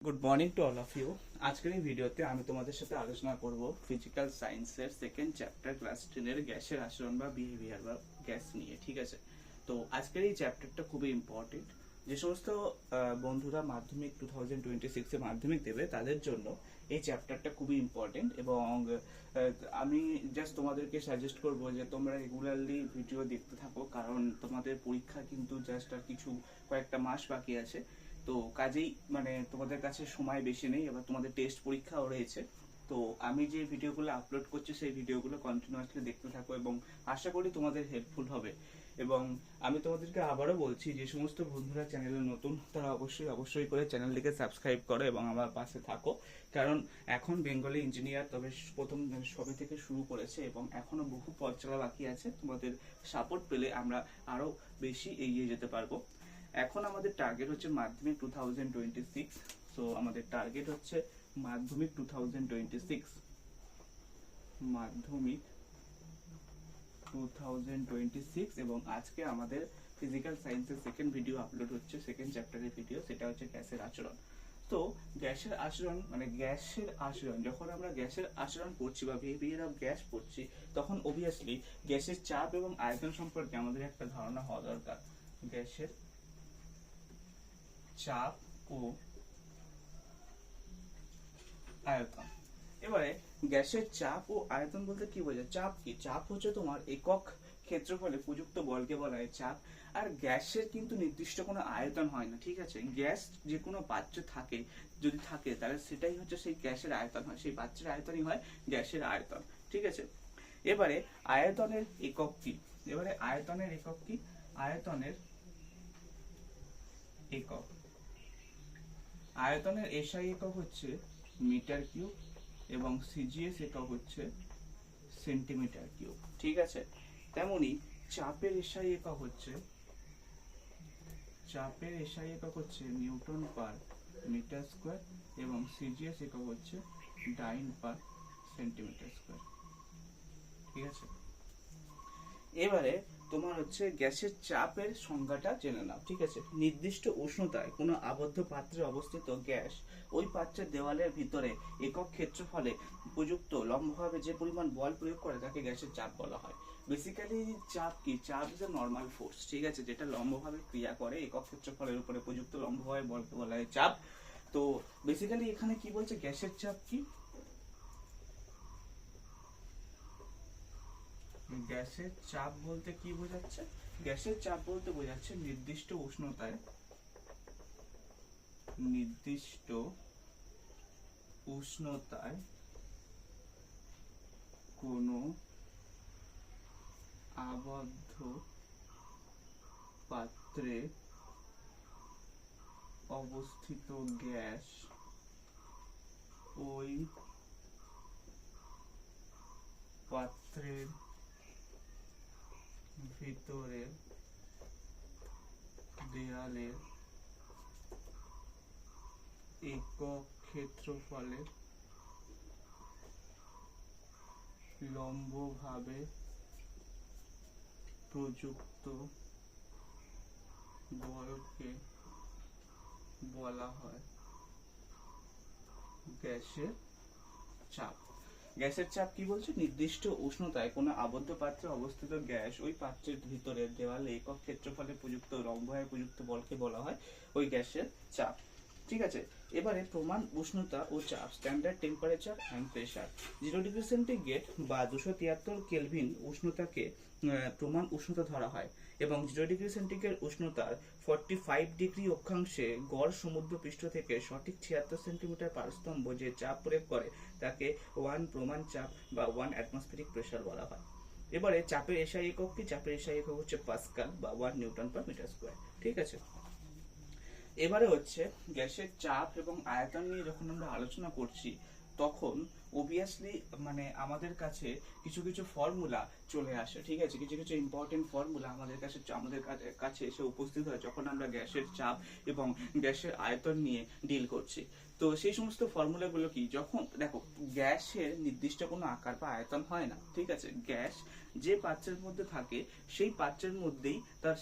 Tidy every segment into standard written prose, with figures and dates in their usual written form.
Good morning to all of you. আজকের এই ভিডিওতে আমি তোমাদের সাথে আলোচনা করব ফিজিক্যাল সায়েন্সের সেকেন্ড চ্যাপ্টার ক্লাস 10 এর গ্যাসের আচরণ বা বিহেভিয়ার বা গ্যাস নিয়ে। ঠিক আছে, তো আজকের এই চ্যাপ্টারটা খুবই ইম্পর্টেন্ট। যে সমস্ত বন্ধুরা মাধ্যমিক 2026 এ মাধ্যমিক দেবে তাদের জন্য এই চ্যাপ্টারটা খুবই ইম্পর্টেন্ট। এবং আমি জাস্ট তোমাদেরকে সাজেস্ট করব যে তোমরা রেগুলারলি ভিডিও দেখতে থাকো, কারণ তোমাদের পরীক্ষা কিন্তু জাস্ট আর কিছু কয়েকটা মাস বাকি আছে। তো কাজেই মানে তোমাদের কাছে সময় বেশি নেই, এবার তোমাদের টেস্ট পরীক্ষাও রয়েছে। তো আমি যে ভিডিওগুলো আপলোড করছি সেই ভিডিওগুলো কন্টিনিউয়াসলি দেখতে থাকো এবং আশা করি তোমাদের হেল্পফুল হবে। এবং আমি তোমাদেরকে আবারও বলছি, যে সমস্ত বন্ধুরা চ্যানেলে নতুন তারা অবশ্যই করে চ্যানেলটিকে সাবস্ক্রাইব করো এবং আমার পাশে থাকো। কারণ এখন বেঙ্গলি ইঞ্জিনিয়ার তবে প্রথম সবে থেকে শুরু করেছে এবং এখনো বহু পথ চলা বাকি আছে। তোমাদের সাপোর্ট পেলে আমরা আরো বেশি এগিয়ে যেতে পারবো। এখন আমাদের টার্গেট হচ্ছে মাধ্যমিক 2026। সো আমাদের টার্গেট হচ্ছে মাধ্যমিক 2026, মাধ্যমিক 2026। এবং আজকে আমাদের ফিজিক্যাল সায়েন্সের সেকেন্ড ভিডিও আপলোড হচ্ছে, সেকেন্ড চ্যাপ্টারের ভিডিও, সেটা হচ্ছে গ্যাসের আচরণ। তো গ্যাসের আচরণ মানে যখন আমরা গ্যাসের আচরণ পড়ছি বা বিহেভিয়ার অফ গ্যাস পড়ছি, তখন অবভিয়াসলি গ্যাসের চাপ এবং আয়তন সম্পর্কে আমাদের একটা ধারণা হওয়া দরকার। গ্যাসের চাপ ও আয়তন। এবারে গ্যাসের চাপ ও আয়তন বলতে কি বোঝায়? চাপ কি? চাপ হচ্ছে তোমার একক ক্ষেত্রফলে প্রযুক্ত বলকে বলা হয় চাপ। আর গ্যাসের কিন্তু নির্দিষ্ট কোনো আয়তন হয় না, ঠিক আছে? গ্যাস যে কোনো পাত্রে থাকে, যদি থাকে তাহলে সেটাই হচ্ছে সেই গ্যাসের আয়তন হয়, সেই পাত্রের আয়তনই হয় গ্যাসের আয়তন, ঠিক আছে? এবারে আয়তনের একক কি? আয়তনের একক, আয়তনের এসআই একক হচ্ছে মিটার কিউব এবং সিজিএস একক হচ্ছে সেন্টিমিটার কিউব, ঠিক আছে? তেমনি চাপের এসআই একক হচ্ছে নিউটন পার মিটার স্কোয়ার এবং সিজিএস একক হচ্ছে ডাইন পার সেন্টিমিটার স্কোয়ার, ঠিক আছে? এবারে তোমার হচ্ছে গ্যাসের চাপের সংজ্ঞাটা জেনে নাও, ঠিক আছে? নির্দিষ্ট উষ্ণতায় কোনো আবদ্ধ পাত্রে অবস্থিত গ্যাস ওই পাত্রের দেওয়ালের ভিতরে একক ক্ষেত্রফলে প্রযুক্ত লম্বভাবে যে পরিমাণ বল প্রয়োগ করে তাকে গ্যাসের চাপ বলা হয়। বেসিক্যালি চাপ কি? চাপ ইজ এ নর্মাল ফোর্স, ঠিক আছে, যেটা লম্বভাবে ক্রিয়া করে একক ক্ষেত্রফলের উপরে প্রযুক্ত লম্বভাবে বলকে বলা হয় চাপ। তো বেসিক্যালি এখানে কি বলছে? গ্যাসের চাপ কি? গ্যাসের চাপ বলতে কি বোঝাচ্ছে? গ্যাসের চাপ বলতে বোঝাচ্ছে নির্দিষ্ট উষ্ণতায় কোনো আবদ্ধ পাত্রে অবস্থিত গ্যাস ওই পাত্রের ভিতরে দেয়ালের একক ক্ষেত্রফলে লম্বভাবে প্রযুক্ত বলকে বলা হয় গ্যাসের চাপ। গ্যাসের চাপ কি বলছে? নির্দিষ্ট উষ্ণতায় কোনো আবদ্ধ পাত্রে অবস্থিত গ্যাস ওই পাত্রের ভিতরে দেওয়ালে একক ক্ষেত্রফলে প্রযুক্ত লম্বভাবে প্রযুক্ত বলকে বলা হয় ওই গ্যাসের চাপ, ঠিক আছে? এবারে প্রমাণ উষ্ণতা ও চাপ, standard temperature and pressure. 0 degree centigrade বা 273 কেলভিন উষ্ণতাকে প্রমাণ উষ্ণতা ধরা হয় এবং 0 ডিগ্রি সেন্টিগ্রেড উষ্ণতার 45 ডিগ্রি অক্ষাংশে গড় সমুদ্র পৃষ্ঠ থেকে সঠিক 76 সেন্টিমিটার পারস্তম্ভ যে চাপ প্রয়োগ করে তাকে 1 প্রমাণ চাপ বা 1 অ্যাটমসফেরিক প্রেসার বলা হয়। এবারে চাপের এসআই একক কি? চাপের এসআই একক হচ্ছে পাস্কাল বা 1 নিউটন পার মিটার স্কোয়ার, ঠিক আছে? এবারে হচ্ছে গ্যাসের চাপ এবং আয়তন নিয়ে যখন আমরা আলোচনা করছি, তখন অবভিয়াসলি মানে আমাদের কাছে কিছু কিছু ফর্মুলা চলে আসে, ঠিক আছে, কিছু কিছু ইম্পর্টেন্ট ফর্মুলা আমাদের কাছে এসে উপস্থিত হয় যখন আমরা গ্যাসের চাপ এবং গ্যাসের আয়তন নিয়ে ডিল করছি। তো সেই সমস্ত ফর্মুলাগুলো কি, যখন দেখো গ্যাসের নির্দিষ্ট কোনো আকার বা আয়তন হয় না, ঠিক আছে, গ্যাস যে পাত্রের মধ্যে থাকে সেই পাত্রের মধ্যেই তার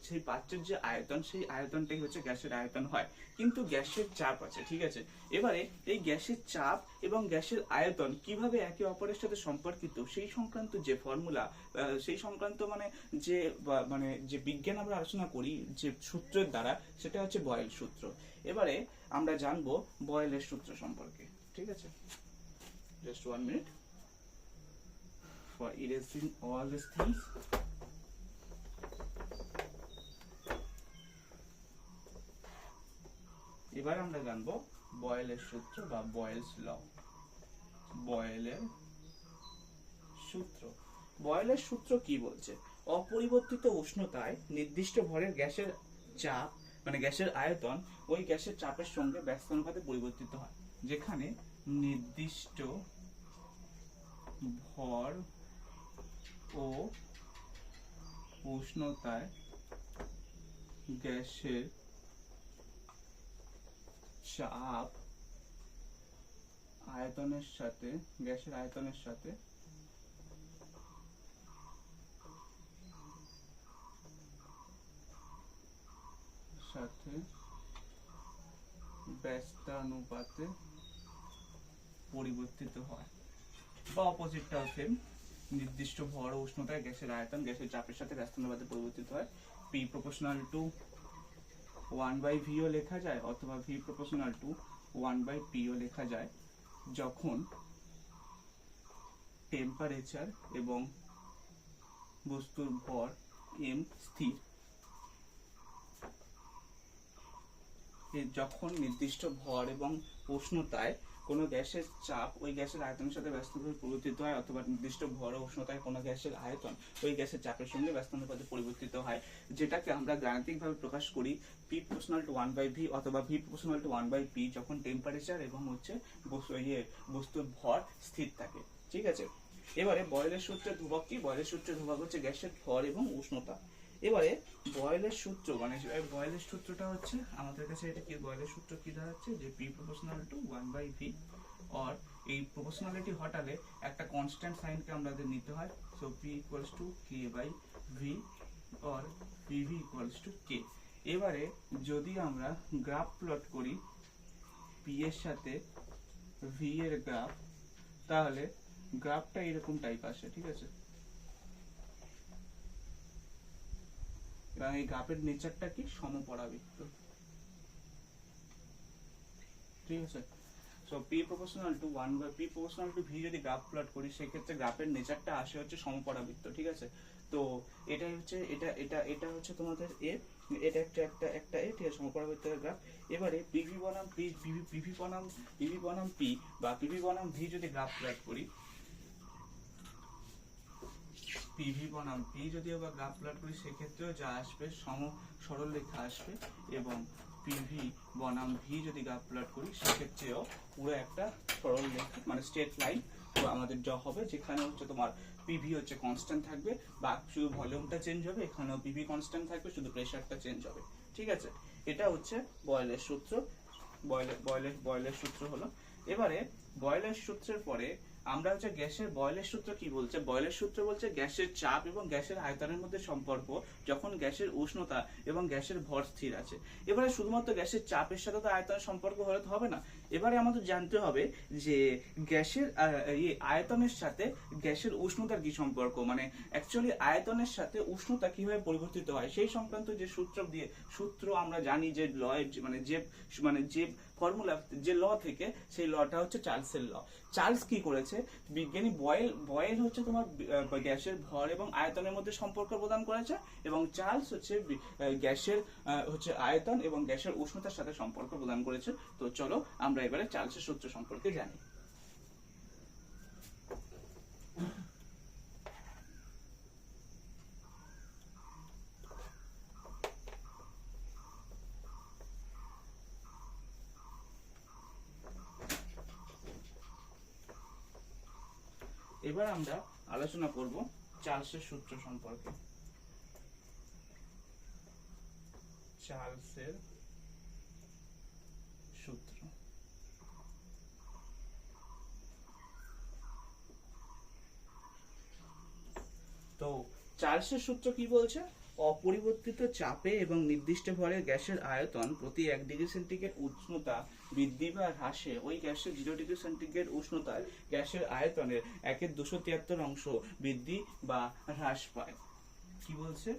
সেই পাত্রের যে আয়তন, সেই আয়তনটাই হচ্ছে গ্যাসের আয়তন হয়, কিন্তু গ্যাসের চাপ আছে, ঠিক আছে। এবারে এই গ্যাসের চাপ এবং গ্যাসের আয়তন কিভাবে একে অপরের সাথে সম্পর্কিত সেই সংক্রান্ত যে ফর্মুলা, সেই সংক্রান্ত মানে যে বিজ্ঞান আমরা আলোচনা করি যে সূত্রের দ্বারা, সেটা হচ্ছে বয়েল সূত্র। এবারে আমরা জানবো বয়েলের সূত্র সম্পর্কে, ঠিক আছে। Just 1 minute for erasing all these things. এবার আমরা জানবো বয়েলের সূত্র বা বয়েলস ল। বয়েলের সূত্র, বয়েলের সূত্র কি বলছে? অপরিবর্তিত উষ্ণতায় নির্দিষ্ট ভরের গ্যাসের চাপ মানে গ্যাসের আয়তন ওই গ্যাসের চাপের সঙ্গে ব্যস্ত অনুপাতে পরিবর্তিত হয়। যেখানে নির্দিষ্ট ভর ও উষ্ণতায় গ্যাসের চাপ গ্যাসের আয়তনের সাথে ব্যস্তানুপাতে পরিবর্তিত হয়, বা অপোজিটটাও সেম, নির্দিষ্ট ভর ও উষ্ণতায় গ্যাসের আয়তন গ্যাসের চাপের সাথে ব্যস্তানুপাতে পরিবর্তিত হয়। P proportional to 1/v ও লেখা যায়, অথবা V proportional to 1/p ও লেখা যায়, যখন টেম্পারেচার এবং বস্তুর ভর m স্থির। যখন নির্দিষ্ট ভর এবং উষ্ণতায় কোনো গ্যাসের চাপ ওই গ্যাসের আয়তনের সাথে ব্যস্তানুপাতে পরিবর্তিত হয়, অথবা নির্দিষ্ট ভর ও উষ্ণতায় কোনো গ্যাসের আয়তন ওই গ্যাসের চাপের সঙ্গে ব্যস্তানুপাতে পরিবর্তিত হয়, যেটাকে আমরা গাণিতিকভাবে প্রকাশ করি P proportional to 1/v অথবা V proportional to 1/p, যখন টেম্পারেচার এবং বস্তুর ভর স্থির থাকে, ঠিক আছে। এবারে বয়েলের সূত্রের ধ্রুবক কি? বয়েলের সূত্রের ধ্রুবক হচ্ছে গ্যাসের ভর এবং উষ্ণতা। এবারে বয়েলের সূত্র বয়েলের সূত্রটা হচ্ছে আমাদের কাছে, এটা কি বয়েলের সূত্র কি দাঁড়াচ্ছে, যে P proportional to 1/v, আর এই প্রপোর্শনালিটি হটালে একটা কনস্ট্যান্ট সাইনকে আমাদের নিতে হয়, so P equals to k/v or PV equals to k। এবারে যদি আমরা গ্রাফ প্লট করি P এর সাথে V এর গ্রাফ, তাহলে গ্রাফটা এরকম টাইপ আসে, ঠিক আছে। এবং এই গ্রাফের নেচারটা কি? সমপরাবৃত্ত, ঠিক আছে। So P proportional to 1/p proportional to v যদি গ্রাফ প্লট করি, সেক্ষেত্রে গ্রাফের নেচারটা আসে হচ্ছে সমপরাবৃত্ত, ঠিক আছে। তো এটাই হচ্ছে এটা হচ্ছে তোমাদের a, এটা একটা a, ঠিক আছে, সমপরাবৃত্তের গ্রাফ। এবারে PV বনাম P বা PV বনাম v যদি গ্রাফ প্লট করি, PV বনাম P যদি আবার গ্রাফ প্লট করি, সেক্ষেত্রেও যা আসবে সরল রেখা আসবে, এবং PV বনাম V যদি গ্রাফ প্লট করি, সেক্ষেত্রেও পুরো একটা সরল রেখা মানে স্ট্রেট লাইন আমাদের যা হবে, যেখানে হচ্ছে তোমার PV হচ্ছে কনস্ট্যান্ট থাকবে, বা শুধু ভলিউমটা চেঞ্জ হবে, এখানেও PV কনস্ট্যান্ট থাকবে, শুধু প্রেসারটা চেঞ্জ হবে, ঠিক আছে। এটা হচ্ছে বয়েলের সূত্র। বয়েলের সূত্র হলো। এবারে বয়েলের সূত্রের পরে আমরা হচ্ছে গ্যাসের বয়েলের সূত্র কি বলছে? বয়েলের সূত্র বলছে গ্যাসের চাপ এবং গ্যাসের আয়তনের মধ্যে সম্পর্ক যখন গ্যাসের উষ্ণতা এবং গ্যাসের ভর স্থির আছে। এবারে শুধুমাত্র গ্যাসের চাপের সাথে তো আয়তনের সম্পর্ক হলে তো হবে না, এবারে আমাদের জানতে হবে যে গ্যাসের আয়তনের সাথে গ্যাসের উষ্ণতার কি সম্পর্ক, মানে অ্যাকচুয়ালি আয়তনের সাথে উষ্ণতা কিভাবে পরিবর্তিত হয় সেই সংক্রান্ত যে সূত্র আমরা জানি, যে যে ফর্মুলা, যে ল থেকে, সেই লটা হচ্ছে চার্লসের ল। চার্লস কি করেছে? বিজ্ঞানী বয়েল হচ্ছে তোমার গ্যাসের ভর এবং আয়তনের মধ্যে সম্পর্ক প্রদান করেছে, এবং চার্লস হচ্ছে গ্যাসের আয়তন এবং গ্যাসের উষ্ণতার সাথে সম্পর্ক প্রদান করেছে। তো চলো আমরা এবারে চার্লসের সূত্র সম্পর্কে জানি। এবার আমরা আলোচনা করব চার্লসের সূত্র সম্পর্কে। চার্লসের সূত্র। তো চার্লসের সূত্র কি বলছে? অপরিবর্তিত চাপে এবং নির্দিষ্ট ভরে গ্যাসের আয়তন প্রতি 1 ডিগ্রি সেন্টিগ্রেড উষ্ণতা বৃদ্ধি বা হ্রাসে ওই গ্যাসের 0 ডিগ্রি সেন্টিগ্রেড উষ্ণতায় গ্যাসের আয়তনের 1/273 অংশ বৃদ্ধি বা হ্রাস পায়। কি বলছে?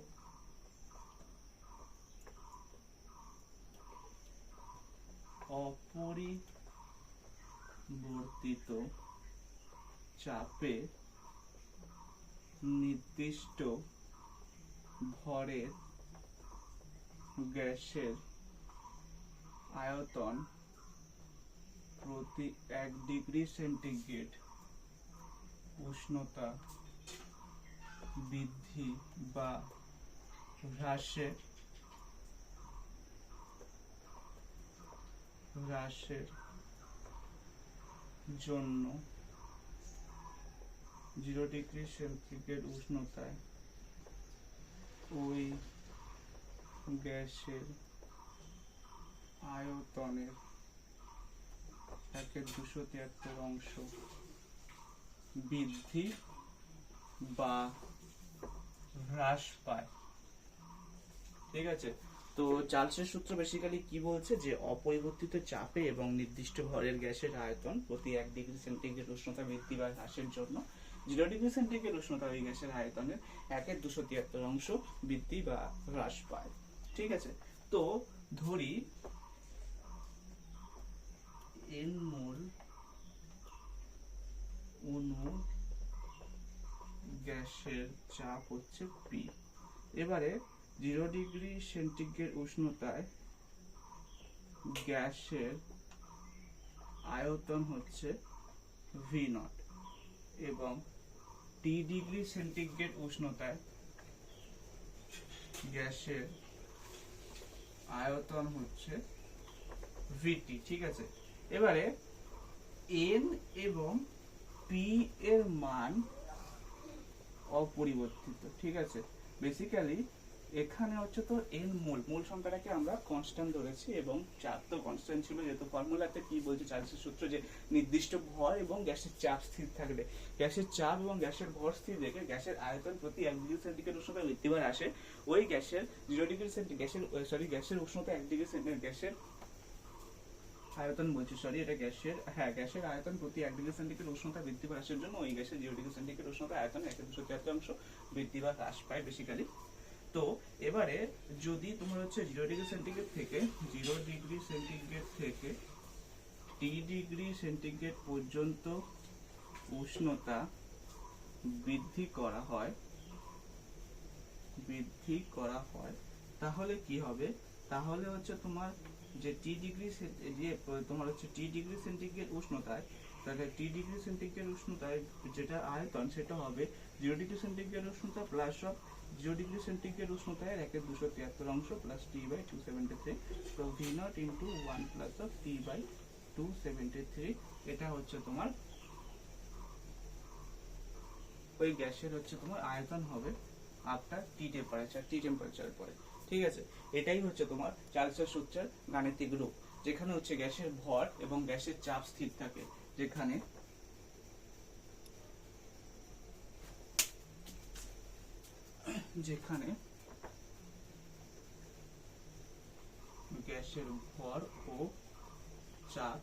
অপরিবর্তিত চাপে নির্দিষ্ট ভরের গ্যাসের আয়তন প্রতি 1 ডিগ্রি সেন্টিগ্রেড উষ্ণতা বৃদ্ধি বা হ্রাসের জন্য 0 ডিগ্রি সেন্টিগ্রেড উষ্ণতায় ওই গ্যাসের আয়তনের 1/273 অংশ বৃদ্ধি বা হ্রাস পায়। ঠিক আছে, তো চার্লসের সূত্র বেসিক্যালি কি বলছে যে অপরিবর্তিত চাপে এবং নির্দিষ্ট ভরের গ্যাসের আয়তন প্রতি 1 ডিগ্রি সেন্টিগ্রেড উষ্ণতা বৃদ্ধি বা হ্রাসের জন্য 0 ডিগ্রি সেন্টিগ্রেড উষ্ণতা ওই গ্যাসের আয়তনের 1/273 অংশ বৃদ্ধি বা হ্রাস পায়। ঠিক আছে, তো ধরি n মোল অণু গ্যাসের চাপ হচ্ছে P। এবারে 0 ডিগ্রি সেন্টিগ্রেড উষ্ণতায় গ্যাসের আয়তন হচ্ছে V0 এবং T ডিগ্রি সেন্টিগ্রেড উষ্ণতায় গ্যাসের আয়তন হচ্ছে VT। ঠিক আছে, এবারে N এবং P এর মান অপরিবর্তিত। ঠিক আছে, বেসিক্যালি এখানে হচ্ছে তো n মূল সংখ্যাটাকে আমরা কনস্ট্যান্ট ধরেছি এবং চাপ তো কনস্ট্যান্ট ছিল, যেহেতু ফর্মুলাতে কি বলছে চার্লসের সূত্র যে নির্দিষ্ট ভর এবং গ্যাসের চাপ স্থির থাকলে গ্যাসের চাপ এবং গ্যাসের ভর স্থির রেখে গ্যাসের আয়তন প্রতি 1 ডিগ্রি সেন্টিগ্রেড উষ্ণতা বৃদ্ধি বা হ্রাসে ওই গ্যাসের 0 ডিগ্রি সেন্টিগ্রেড গ্যাসের উষ্ণতা 1 ডিগ্রি সেন্টিগ্রেড গ্যাসের আয়তন বলছি, সরি এটা গ্যাসের আয়তন প্রতি 1 ডিগ্রি সেন্টিগ্রেড উষ্ণতা বৃদ্ধি বা হ্রাসের জন্য ওই গ্যাসের 0 ডিগ্রি সেন্টিগ্রেড উষ্ণতা আয়তন 1/273 অংশ বৃদ্ধি বা হ্রাস পায় বেসিক্যালি। তো এবারে যদি তোমার হচ্ছে 0 ডিগ্রি সেন্টিগ্রেড থেকে T ডিগ্রি সেন্টিগ্রেড পর্যন্ত উষ্ণতা বৃদ্ধি করা হয় তাহলে কি হবে? তাহলে হচ্ছে তোমার যে T ডিগ্রি সেন্টিগ্রেড উষ্ণতায়, তাহলে T ডিগ্রি সেন্টিগ্রেড উষ্ণতায় যেটা আয়তন সেটা হবে 0 ডিগ্রি সেন্টিগ্রেড উষ্ণতা প্লাস 0 ডিগ্রি সেন্টিগ্রেড উষ্ণতায় 1/273 অংশ প্লাস T/273, তো V0 × 1 প্লাস T/273। এটা হচ্ছে তোমার ওই গ্যাসের হচ্ছে তোমার আয়তন হবে আফটার টি টেম্পারেচার পরে। ঠিক আছে, এটাই হচ্ছে তোমার চার্লসের সূত্রের গাণিতিক রূপ, যেখানে হচ্ছে গ্যাসের ভর এবং গ্যাসের চাপ স্থির থাকে, যেখানে গ্যাসের ভর ও চাপ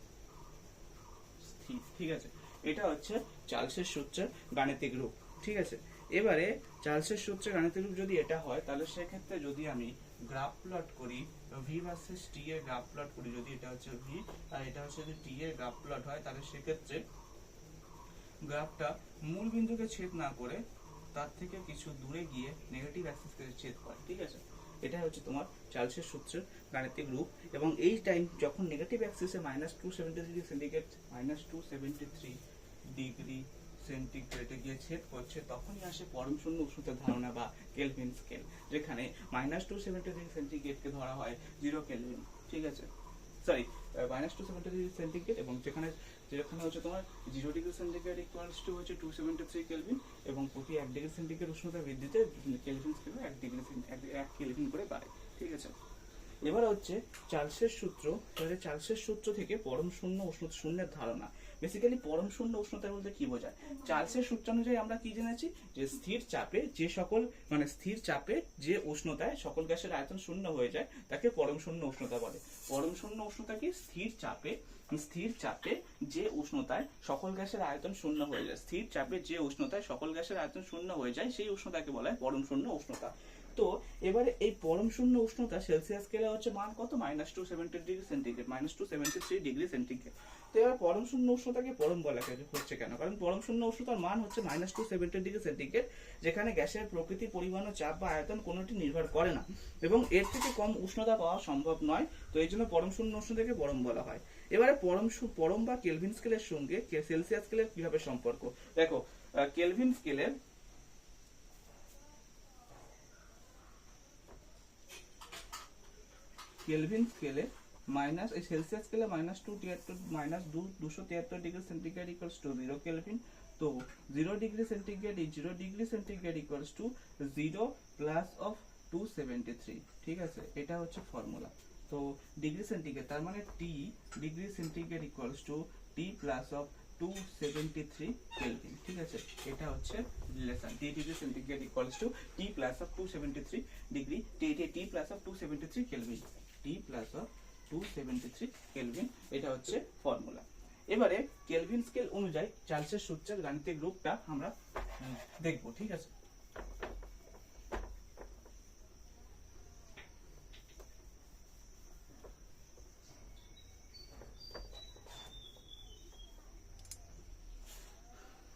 স্থির। ঠিক আছে, এটা হচ্ছে চার্লসের সূত্রের গাণিতিক রূপ। ঠিক আছে, এবারে চার্লসের সূত্রের গাণিতিক রূপ যদি এটা হয়, তাহলে সেক্ষেত্রে যদি আমি গ্রাফ প্লট করি, V ভার্সেস T এর গ্রাফ প্লট করি, যদি এটা হচ্ছে V আর এটা হচ্ছে যদি T এর গ্রাফ প্লট হয়, তাহলে সেক্ষেত্রে গ্রাফটা মূল বিন্দুকে ছেদ না করে তার থেকে কিছু দূরে গিয়ে নেগেটিভ অ্যাক্সিসকে ছেদ করে। ঠিক আছে, এটা হচ্ছে তোমার চার্লসের সূত্রের গাণিতিক রূপ, এবং এই টাইম যখন নেগেটিভ অ্যাক্সিসে -273 ডিগ্রি সেন্টিগ্রেডে গিয়ে ছেদ করছে, তখনই আসে পরম শূন্য উষ্ণতার ধারণা বা কেলভিন স্কেল, যেখানে -273 ডিগ্রি সেন্টিগ্রেডকে ধরা হয় 0 কেলভিন। ঠিক আছে, সরি -273 এবং যেখানে হচ্ছে তোমার 0 ডিগ্রি সেন্টিগ্রেড ইকুয়ালস টু হচ্ছে 273 কেলভিন এবং প্রতি 1 ডিগ্রি সেন্টিগ্রেড উষ্ণতা বৃদ্ধিতে কেলভিন স্কেলে 1 কেলভিন করে বাড়ে। ঠিক আছে, এবার হচ্ছে চার্লসের সূত্র। তাহলে চার্লসের সূত্র থেকে পরম শূন্য উষ্ণতা শূন্যের ধারণা। বেসিক্যালি পরম শূন্য উষ্ণতা বলতে কি বোঝায়? চার্লসের সূত্র অনুযায়ী আমরা কি জেনেছি যে স্থির চাপে যে উষ্ণতায় সকল গ্যাসের আয়তন শূন্য হয়ে যায় তাকে পরম শূন্য উষ্ণতা বলে। পরম শূন্য উষ্ণতা কি? স্থির চাপে যে উষ্ণতায় সকল গ্যাসের আয়তন শূন্য হয়ে যায়, স্থির চাপে যে উষ্ণতায় সকল গ্যাসের আয়তন শূন্য হয়ে যায় সেই উষ্ণতাকে বলা হয় পরম শূন্য উষ্ণতা। তো এবারে এই পরম শূন্য উষ্ণতা সেলসিয়াস স্কেলে হচ্ছে মান কত? -273 ডিগ্রি সেন্টিগ্রেড, -273 ডিগ্রি সেন্টিগ্রেড। তো এবার পরম শূন্য উষ্ণতাকে পরম বলা হচ্ছে কেন? কারণ পরম শূন্য উষ্ণতার মান হচ্ছে -270 ডিগ্রি সেন্টিগ্রেড, যেখানে গ্যাসের প্রকৃতি, পরিমাণ, চাপ বা আয়তন কোনোটি নির্ভর করে না এবং এর থেকে কম উষ্ণতা পাওয়া সম্ভব নয়। তো এই জন্য পরম শূন্য উষ্ণতাকে পরম বলা হয়। এবারে পরম বা কেলভিন স্কেলের সঙ্গে সেলসিয়াস স্কেলের কিভাবে সম্পর্ক? দেখো, কেলভিন স্কেলের সেলসিয়াস স্কেলে -273 degree centigrade equals to 0 kelvin. তো 0 degree centigrade equals to 0 plus of 273। ঠিক আছে, এটা হচ্ছে ফর্মুলা। তো ডিগ্রি সেন্টিগ্রেড তার মানে T degree centigrade equals to T plus of 273 kelvin. ঠিক আছে, এটা হচ্ছে relation. T degree centigrade equals to T plus of 273 degree T plus of 273 kelvin, T plus of 273 kelvin, এটা হচ্ছে ফর্মুলা। এবারে কেলভিন স্কেল অনুযায়ী চার্লসের সূত্রের গাণিতিক রূপটা আমরা দেখব। ঠিক আছে,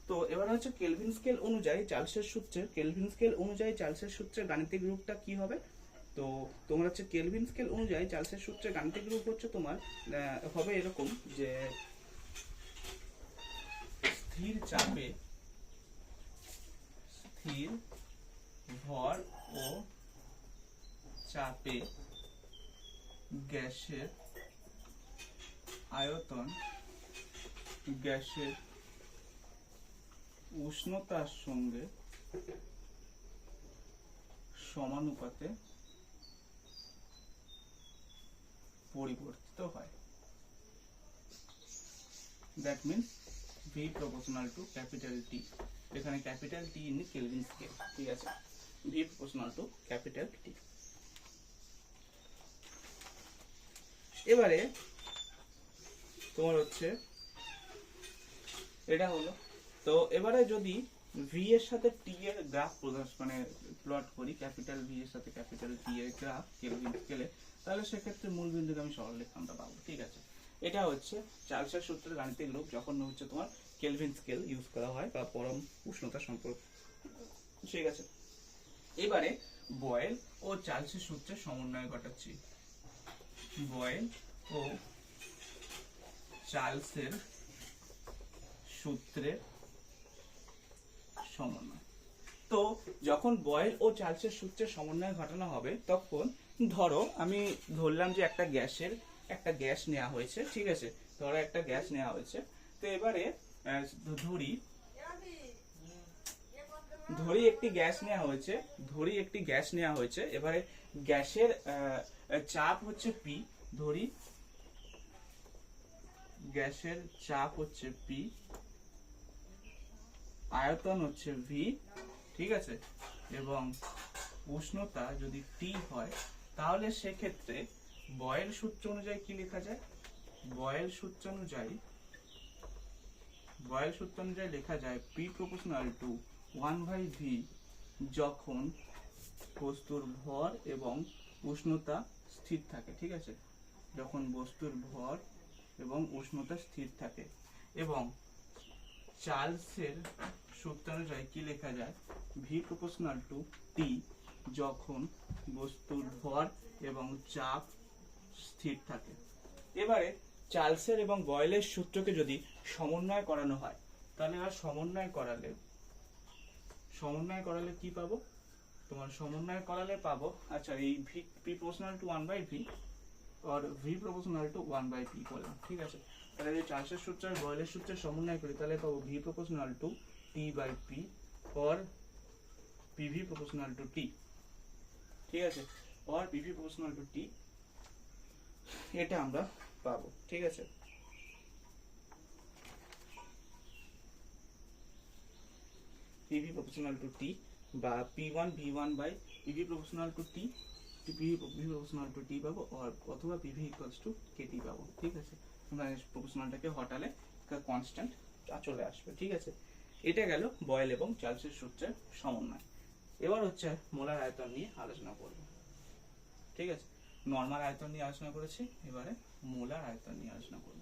তো এবার হচ্ছে কেলভিন স্কেল অনুযায়ী চার্লসের সূত্রের গাণিতিক রূপটা কি হবে? তো তোমার হচ্ছে কেলভিন স্কেল অনুযায়ী চার্লসের সূত্রের গাণিতিক রূপ হচ্ছে তোমার হবে এরকম যে স্থির ভর ও চাপে গ্যাসের আয়তন গ্যাসের উষ্ণতার সঙ্গে সমানুপাতে পরিবর্তিত হয়। That means V proportional to capital T, এখানে capital T in Kelvin scale. ঠিক আছে, V proportional to capital T। এবারে তোমার হচ্ছে এটা হলো। তো এবারে যদি V এর সাথে T এর গ্রাফ প্লট করি, ক্যাপিটাল V এর সাথে ক্যাপিটাল T এর গ্রাফ কেলভিন স্কেলে, তাহলে সেক্ষেত্রে মূল বিন্দুকে আমি সরলরেখা আমরা পাবো। ঠিক আছে, এটা হচ্ছে চার্লসের সূত্রের গাণিতিক রূপ যখন হচ্ছে তোমার কেলভিন স্কেল ইউজ করা হয় বা পরম উষ্ণতা সম্পর্ক। ঠিক আছে, এবারে বয়েল ও চার্লসের সূত্রের সমন্বয় ঘটাচ্ছি। বয়েল ও চার্লসের সূত্রের সমন্বয়। তো যখন বয়েল ও চার্লসের সূত্রের সমন্বয় ঘটানো হবে তখন ধরো আমি ধরলাম যে একটা গ্যাস নেওয়া হয়েছে। ঠিক আছে, ধরো একটা গ্যাস নেওয়া হয়েছে। তো এবারে ধরি একটি গ্যাস নেওয়া হয়েছে। এবারে গ্যাসের চাপ হচ্ছে P, ধরি গ্যাসের চাপ হচ্ছে P, আয়তন হচ্ছে V। ঠিক আছে, এবং উষ্ণতা যদি T হয় তাহলে সেক্ষেত্রে বয়েল সূত্র অনুযায়ী কি লেখা যায়? বয়েল সূত্র অনুযায়ী লেখা যায় P proportional to 1/V যখন বস্তুর ভর এবং উষ্ণতা স্থির থাকে। ঠিক আছে, যখন বস্তুর ভর এবং উষ্ণতা স্থির থাকে। এবং চার্লসের সূত্র অনুযায়ী কি লেখা যায়? V proportional to T যখন বস্তুর ভর এবং চাপ স্থির থাকে। এবারে চার্লসের এবং বয়েলের সূত্রকে যদি সমন্বয় করানো হয় তাহলে আর সমন্বয় করালে কি পাবো? তোমার সমন্বয় করালে পাবো, আচ্ছা, এই P proportional to 1/V और v proportional to 1/p করলাম, ঠিক আছে। তাহলে যদি চার্লসের সূত্র আর বয়েলের সূত্রের সমন্বয় করি তাহলে পাবো v proportional to t/p or pv proportional to t, ঠিক আছে, or pv proportional to t, এটা আমরা পাবো, ঠিক আছে। pv proportional to t বা p1 v1 by pv proportional to t, pv proportional to t পাবো, অথবা pv equals to kt পাবো, ঠিক আছে। মানে প্রপোর্শনালটাকে হটালে কনস্ট্যান্ট চলে আসবে, ঠিক আছে। এটা গেল বয়েল এবং চার্লসের সূত্রের সমন্বয়। এবার হচ্ছে মোলার আয়তন নিয়ে আলোচনা করব, ঠিক আছে। নরমাল আয়তন নিয়ে আলোচনা করেছি, এবারে মোলার আয়তন নিয়ে আলোচনা করব।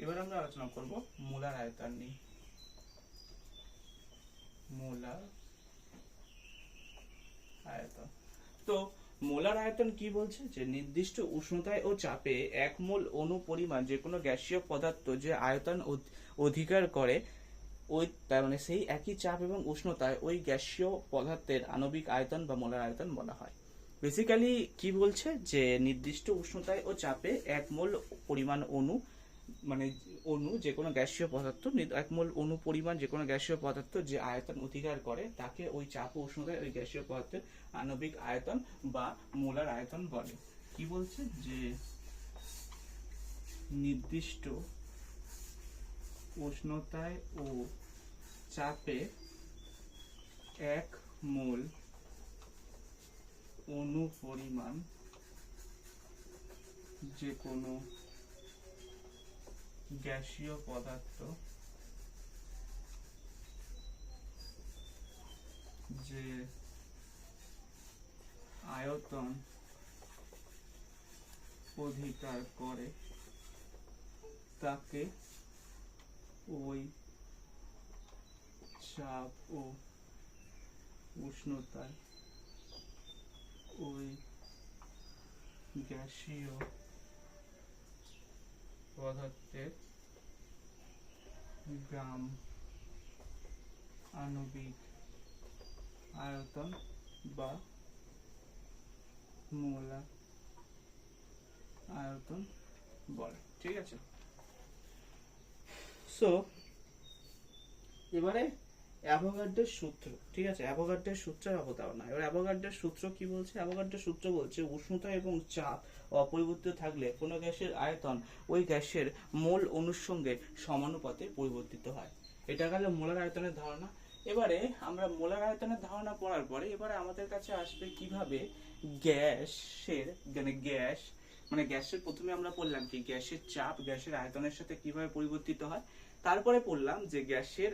এবার আমরা আলোচনা করব মোলার আয়তন নিয়ে। মোলার আয়তন, তো মোলার আয়তন কি বলছে, যে নির্দিষ্ট উষ্ণতায় ও চাপে 1 মোল অণু পরিমাণ যে কোনো গ্যাসীয় পদার্থ যে আয়তন অধিকার করে, ওই তার মানে সেই একই চাপ এবং উষ্ণতায় ওই গ্যাসীয় পদার্থের আণবিক আয়তন বা মোলার আয়তন বলা হয়। বেসিক্যালি কি বলছে, যে নির্দিষ্ট উষ্ণতায় ও চাপে 1 মোল পরিমাণ অণু, মানে অণু যে কোনো গ্যাসীয় পদার্থ, 1 মোল অণু পরিমাণ যে কোনো গ্যাসীয় পদার্থ যে আয়তন অধিকার করে তাকে ওই চাপ ও উষ্ণতায় ওই গ্যাসীয় পদার্থের আণবিক আয়তন বা মোলার আয়তন বলে। কি বলছে, যে নির্দিষ্ট উষ্ণতায় ও চাপে 1 মোল অণু পরিমাণ যে কোনো গ্যাসীয় পদার্থ যে আয়তন অধিকার করে তাকে ওই চাপ ও উষ্ণতায় ওই গ্যাসীয় পদার্থের গ্রাম আণবিক আয়তন বা মোলার আয়তন বলে, ঠিক আছে। সো এবারে অ্যাভোগাড্রোর সূত্র, ঠিক আছে, অ্যাভোগাড্রোর সূত্রের অবতারণা। এবার অ্যাভোগাড্রোর সূত্র কি বলছে, অ্যাভোগাড্রোর সূত্র বলছে উষ্ণতা এবং চাপ অপরিবর্তিত থাকলে কোনো গ্যাসের আয়তন ওই গ্যাসের মোল অণুর সঙ্গে সমানুপাতে পরিবর্তিত হয়। এটা গেল মোলার আয়তনের ধারণা। এবারে আমরা মোলার আয়তনের ধারণা পড়ার পরে এবারে আমাদের কাছে আসবে কিভাবে গ্যাসের, মানে গ্যাসের প্রথমে আমরা পড়লাম কি গ্যাসের চাপ গ্যাসের আয়তনের সাথে কিভাবে পরিবর্তিত হয়, তারপরে পড়লাম যে গ্যাসের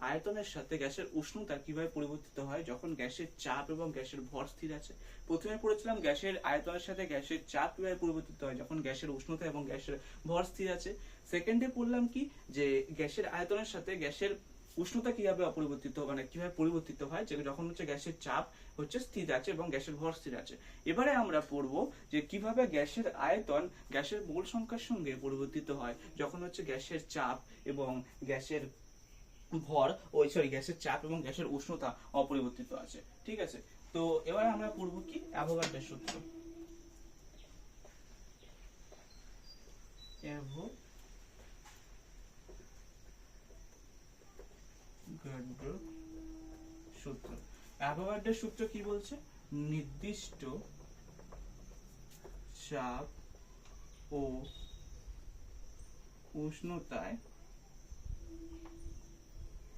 আয়তনের সাথে গ্যাসের উষ্ণতা কিভাবে পরিবর্তিত হয় যখন গ্যাসের চাপ এবং গ্যাসের ভর স্থির আছে। প্রথমে পড়েছিলাম গ্যাসের আয়তনের সাথে গ্যাসের চাপ কিভাবে পরিবর্তিত হয় যখন গ্যাসের উষ্ণতা এবং গ্যাসের ভর স্থির আছে। সেকেন্ডে পড়লাম কি, যে গ্যাসের আয়তনের সাথে গ্যাসের উষ্ণতা কিভাবে অপরিবর্তিত, মানে কিভাবে পরিবর্তিত হয় যখন হচ্ছে গ্যাসের চাপ হচ্ছে স্থির আছে এবং গ্যাসের ভর স্থির আছে। এবারে আমরা পড়ব যে কিভাবে গ্যাসের আয়তন গ্যাসের মোল সংখ্যার সঙ্গে পরিবর্তিত হয় যখন হচ্ছে গ্যাসের চাপ এবং গ্যাসের গ্যাসের চাপ এবং গ্যাসের উষ্ণতা অপরিবর্তিত আছে, ঠিক আছে। তো এবারে আমরা পড়ব কি অ্যাভোগাড্রোর সূত্র। অ্যাভোগাড্রোর সূত্র কি বলছে, নির্দিষ্ট চাপ ও উষ্ণতায়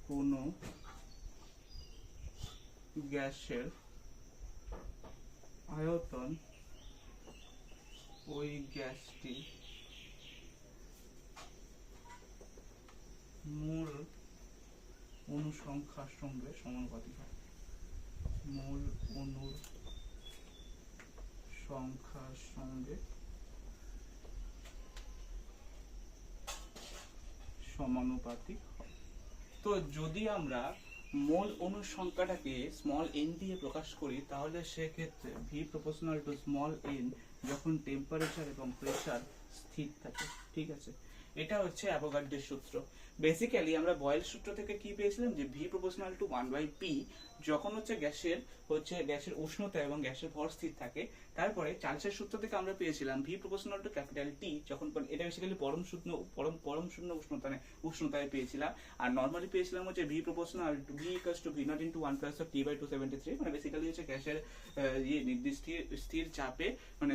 কোনো গ্যাসের আয়তন ওই গ্যাসটি মূল অণু সংখ্যার সঙ্গে সমানুপাতিক হয়। মূল অণুর সংখ্যার সঙ্গে সমানুপাতিক হয়। তো যদি আমরা মোল অণুর সংখ্যাটাকে স্মল n দিয়ে প্রকাশ করি তাহলে সেক্ষেত্রে v proportional to small n যখন টেম্পারেচার এবং প্রেসার স্থির থাকে। ঠিক আছে, এটা হচ্ছে অ্যাভোগাড্রোর সূত্র। বেসিক্যালি আমরা বয়েল সূত্র থেকে কি পেয়েছিলাম যে ভি প্রপোর্শনাল টু 1/p, যখন গ্যাসের উষ্ণতা এবং গ্যাসের ভর স্থির থাকে। তারপরে চার্লসের সূত্র থেকে আমরা পেয়েছিলাম V proportional two capital T, যখন এটা বেসিক্যালি পরম শূন্য উষ্ণতায় পেয়েছিলাম। আর নর্মালি পেয়েছিলাম হচ্ছে V proportional to V equals to V naught into 1 plus T by 273, মানে বেসিক্যালি হচ্ছে গ্যাসের নির্দিষ্ট স্থির চাপে, মানে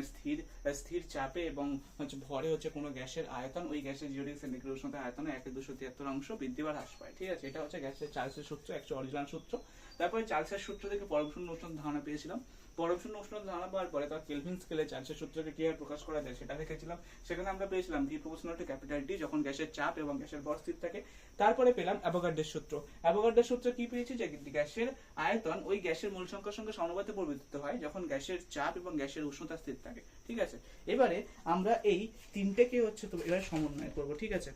স্থির চাপে এবং হচ্ছে ভরে হচ্ছে কোনো গ্যাসের আয়তন, ওই গ্যাসের 0 ডিগ্রি সেন্টিগ্রেড উষ্ণতা আয়তনে 1/273 অংশ বৃদ্ধি বা হ্রাস পায়। ঠিক আছে, এটা হচ্ছে গ্যাসের চার্লসের সূত্র, একটা অরিজিনাল সূত্র। তারপরে চার্লসের সূত্র থেকে পরম শূন্য উষ্ণতা ধারণা পেয়েছিলাম। পরম শূন্য উষ্ণতা ধারণা পাওয়ার পরে তার কেলভিন স্কেলে চার্লসের সূত্রকে কিভাবে প্রকাশ করা যায় সেটা দেখেছিলাম। সেখানে আমরা পেয়েছিলাম V proportional two capital T, যখন গ্যাসের চাপ এবং গ্যাসের ভর স্থির থাকে। তারপরে পেলাম অ্যাভোগাড্রোর সূত্র। অ্যাভোগাড্রোর সূত্র কি পেয়েছি, যে গ্যাসের আয়তন ওই গ্যাসের মূল সংখ্যার সঙ্গে সমানুপাতে পরিবর্তিত হয় যখন গ্যাসের চাপ এবং গ্যাসের উষ্ণতা স্থির থাকে। ঠিক আছে, এবারে আমরা এই তিনটেকে হচ্ছে তো এবার সমন্বয় করব। ঠিক আছে,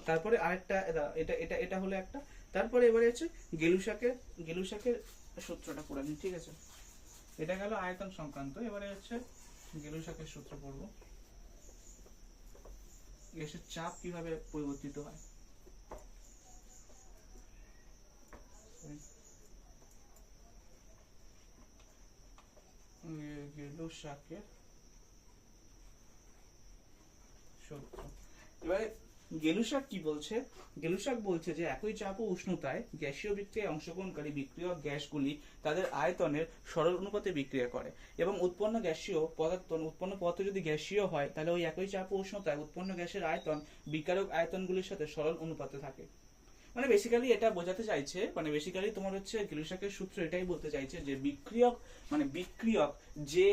তারপরে আরেকটা, এটা এটা এটা হলো একটা। তারপরে এবারে হচ্ছে গেলুসাকের সূত্রটা পড়ে নিই। ঠিক আছে, এটা গেল আয়তন সংক্রান্ত। এবারে হচ্ছে গেলুসাকের সূত্র পড়বো, গ্যাসের চাপ কিভাবে পরিবর্তিত হয়। গেলুসাকের সূত্র। এবারে গেলুসাক কি বলছে, গেলুসাক বলছে যে একই চাপ ও উষ্ণতায় গ্যাসীয় বিক্রিয়ায় অংশগ্রহণকারী বিক্রিয়ক গ্যাসগুলি তাদের আয়তনের সরল অনুপাতে বিক্রিয়া করে, এবং উৎপন্ন পদার্থ যদি গ্যাসীয় হয় তাহলে ওই একই চাপ ও উষ্ণতায় উৎপন্ন গ্যাসের আয়তন বিকারক আয়তনগুলির সাথে সরল অনুপাতে থাকে। মানে বেসিক্যালি এটা বোঝাতে চাইছে, মানে বেসিক্যালি তোমার হচ্ছে গেলুসাকের সূত্র এটাই বলতে চাইছে যে বিক্রিয়ক যে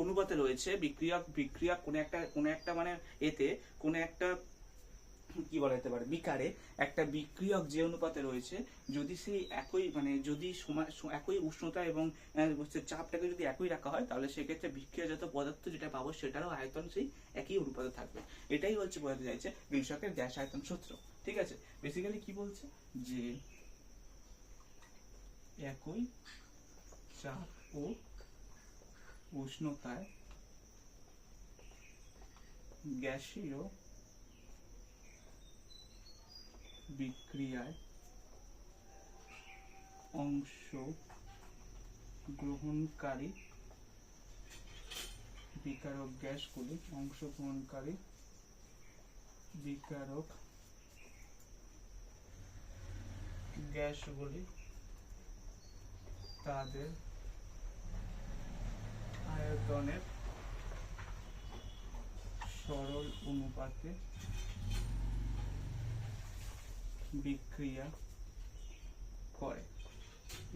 অনুপাতে রয়েছে, বিক্রিয়ক কোন একটা মানে এতে কোন একটা কি বলা যেতে পারে বিকারে একটা বিক্রিয়ক যে অনুপাতে রয়েছে, যদি সেই যদি একই উষ্ণতা এবং চাপটাকে যদি একই রাখা হয়, তাহলে সেক্ষেত্রে বিক্রিয়াজাত পদার্থ যেটা পাবো সেটারও আয়তন সেই একই অনুপাতে থাকবে। এটাই হচ্ছে বোঝাতে চাইছে গেলুসাকের গ্যাস আয়তন সূত্র। ঠিক আছে, বেসিক্যালি কি বলছে যে একই চাপ ও উষ্ণতায় গ্যাসীয় বিক্রিয়ায় অংশগ্রহণকারী বিকারক গ্যাসগুলি তাদের আয়তনের সরল অনুপাতে বিক্রিয়া করে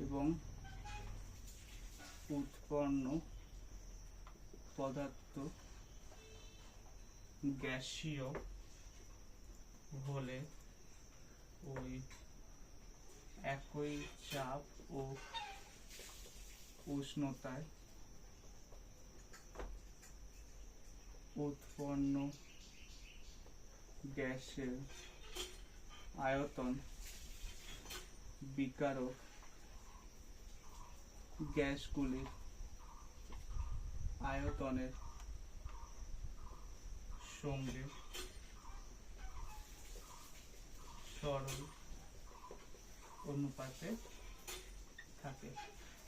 এবং উৎপন্ন পদার্থ গ্যাসীয় হলে ওই একই চাপ ও উষ্ণতায় উৎপন্ন গ্যাসের আয়তন বিকারক গ্যাসগুলির আয়তনের সঙ্গে সরল অনুপাতে থাকে।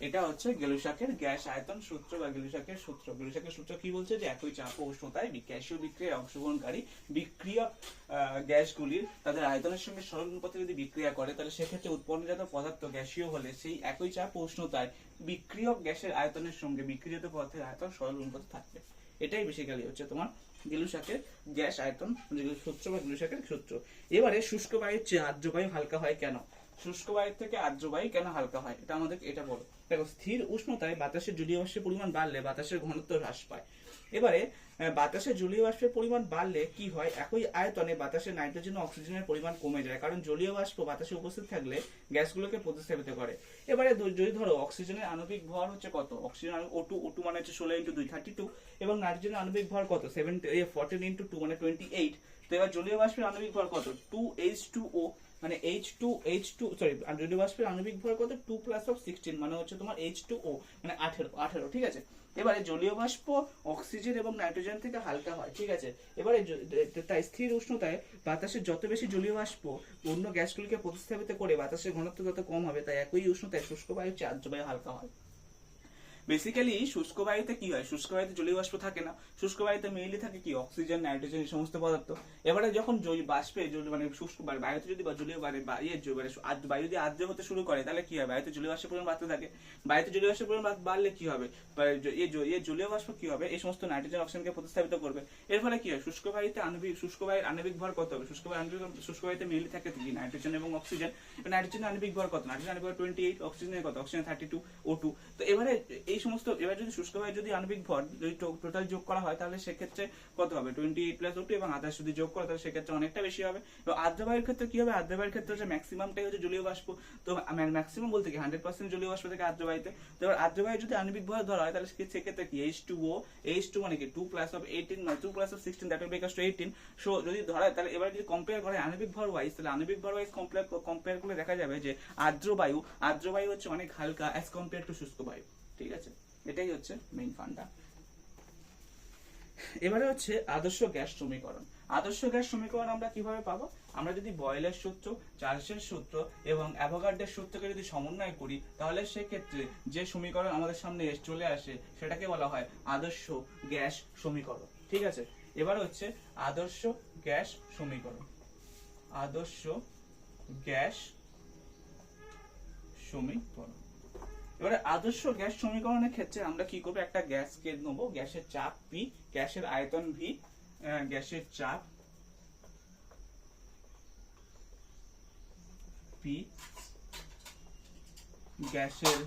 এটা হচ্ছে গেলুসাকের গ্যাস আয়তন সূত্র বা গেলুসাকের সূত্র। গেলুসাকের সূত্র কি বলছে, যে একই চাপ ও উষ্ণতায় গ্যাসীয় বিক্রিয়ায় অংশগ্রহণকারী বিক্রিয়ক গ্যাসগুলির তাদের আয়তনের সঙ্গে সরল অনুপাতে যদি বিক্রিয়া করে, তাহলে সেক্ষেত্রে উৎপন্নজাত পদার্থ গ্যাসীয় হলে সেই একই চাপ ও উষ্ণতায় বিক্রিয়ক গ্যাসের আয়তনের সঙ্গে বিক্রিয়ত পদার্থের আয়তন সরল অনুপাতে থাকবে। এটাই বেসিক্যালি হচ্ছে তোমার গেলুসাকের গ্যাস আয়তন সূত্র বা গেলুসাকের সূত্র। এবারে শুষ্ক বায়ুর চেয়ে আর্দ্র বায়ু হালকা হয় কেন? শুষ্ক বায়ুর থেকে আর্দ্র বায়ু কেন হালকা হয়, এটা আমাদের এটা বলো। দেখো, স্থির উষ্ণতায় বাতাসের জলীয় বাষ্পের পরিমাণ বাড়লে বাতাসের ঘনত্ব হ্রাস পায়। এবারে বাতাসে জলীয় বাষ্পের পরিমাণ বাড়লে কি হয়, একই আয়তনে বাতাসে নাইট্রোজেন ও অক্সিজেনের পরিমাণ কমে যায়, কারণ জলীয় বাষ্প বাতাসে উপস্থিত থাকলে গ্যাসগুলোকে প্রতিস্থাপিত করে। এবারে যদি ধরো অক্সিজেনের আণবিক ভর হচ্ছে কত, অক্সিজেন O2 মানে হচ্ছে 16 × 2 32, এবং নাইট্রোজেনের আণবিক ভর কত 14 × 2 মানে 28। তো এবার জলীয় বাষ্পের আণবিক ভর কত 2H2O মানে জলীয় বাষ্পের আণবিক ভর কত 2 + 16 মানে হচ্ছে তোমার H2O মানে 18। ঠিক আছে, এবারে জলীয় বাষ্প অক্সিজেন এবং নাইট্রোজেন থেকে হালকা হয়, ঠিক আছে। এবারে তাই স্থির উষ্ণতায় বাতাসের যত বেশি জলীয় বাষ্প অন্য গ্যাসগুলিকে প্রতিস্থাপিত করে বাতাসের ঘনত্ব যত কম হবে, তাই একই উষ্ণতায় শুষ্ক বায়ু চেয়ে আর্দ্র বায়ু হালকা হয়। বেসিক্যালি শুষ্ক বায়ুতে কি হয়, শুষ্ক বায়ুতে জলীয় বাষ্প থাকে না, শুষ্ক বায়ুতে মেইনলি থাকে কি অক্সিজেন, নাইট্রোজেন, এই সমস্ত পদার্থ। এবারে যখন বাষ্পে মানে শুষ্ক বায়ুতে যদি বা জলীয় বায়ু যদি আর্দ্র হতে শুরু করে, তাহলে কি হয়, বায়ুতে জলীয় বাষ্পের পরিমাণ বাড়তে থাকে। বায়ুতে জলীয় বাষ্পের পরিমাণ বাড়লে কি হবে, এই জলীয় বাষ্প কি হবে, এই সমস্ত নাইট্রোজেন অক্সিজেনকে প্রতিস্থাপিত করবে। এর ফলে কি হয়, শুষ্ক বায়ুতে শুষ্ক বায়ুর আণবিক ভর কত হবে, শুষ্ক বায়ুতে মেইনলি থাকে কি নাইট্রোজেন এবং অক্সিজেন। নাইট্রোজেনের আণবিক ভর কত, নাইট্রোজেন আণবিক ভর 28, অক্সিজেনের কত, অক্সিজেন 32 O2। তো এবারে এই সমস্ত, এবার যদি শুষ্ক বায়ু যদি আণবিক ভর যদি টোটাল যোগ করা হয়, তাহলে সেক্ষেত্রে কত হবে 28 + O2, এবং আদার্স যদি যোগ করা, তাহলে সেক্ষেত্রে অনেকটা বেশি হবে। এবং আর্দ্র বায়ুর ক্ষেত্রে কি হবে, আর্দ্র বায়ুর ক্ষেত্রে হচ্ছে ম্যাক্সিমামটাই হচ্ছে জলীয় বাষ্প। তো ম্যাক্সিমাম বলতে কি 100% জলীয় বাষ্প থেকে আর্দ্র বায়ুতে। তো এবার আর্দ্র বায়ু যদি আণবিক ভর ধরা হয়, তাহলে সেক্ষেত্রে কি H2O, H2 মানে কি 2 + 18 2 + 16, that will be equal to 18। So যদি ধরা হয়, তাহলে এবার যদি কম্পেয়ার করে আণবিক ভর ওয়াইজ, তাহলে আণবিক ভর ওয়াইজ কম্পেয়ার করলে দেখা যাবে যে আর্দ্র বায়ু হচ্ছে অনেক হালকা অ্যাজ কম্পেয়ার টু শুষ্ক বায়ু, ঠিক আছে। এটাই হচ্ছে মেইন ফান্ডা। এবারে হচ্ছে আদর্শ গ্যাস সমীকরণ। আদর্শ গ্যাস সমীকরণ আমরা কিভাবে পাবো, আমরা যদি বয়েলের সূত্র, চার্লসের সূত্র এবং অ্যাভোগাড্রোর সূত্রকে যদি সমন্বয় করি, তাহলে সেক্ষেত্রে যে সমীকরণ আমাদের সামনে চলে আসে সেটাকে বলা হয় আদর্শ গ্যাস সমীকরণ, ঠিক আছে। এবার হচ্ছে আদর্শ গ্যাস সমীকরণ। আদর্শ গ্যাস সমীকরণ। এবারে আদর্শ গ্যাস সমীকরণের ক্ষেত্রে আমরা কি করবো, একটা গ্যাসকে নেবো, গ্যাসের চাপ P, গ্যাসের আয়তন V, গ্যাসের চাপ P, গ্যাসের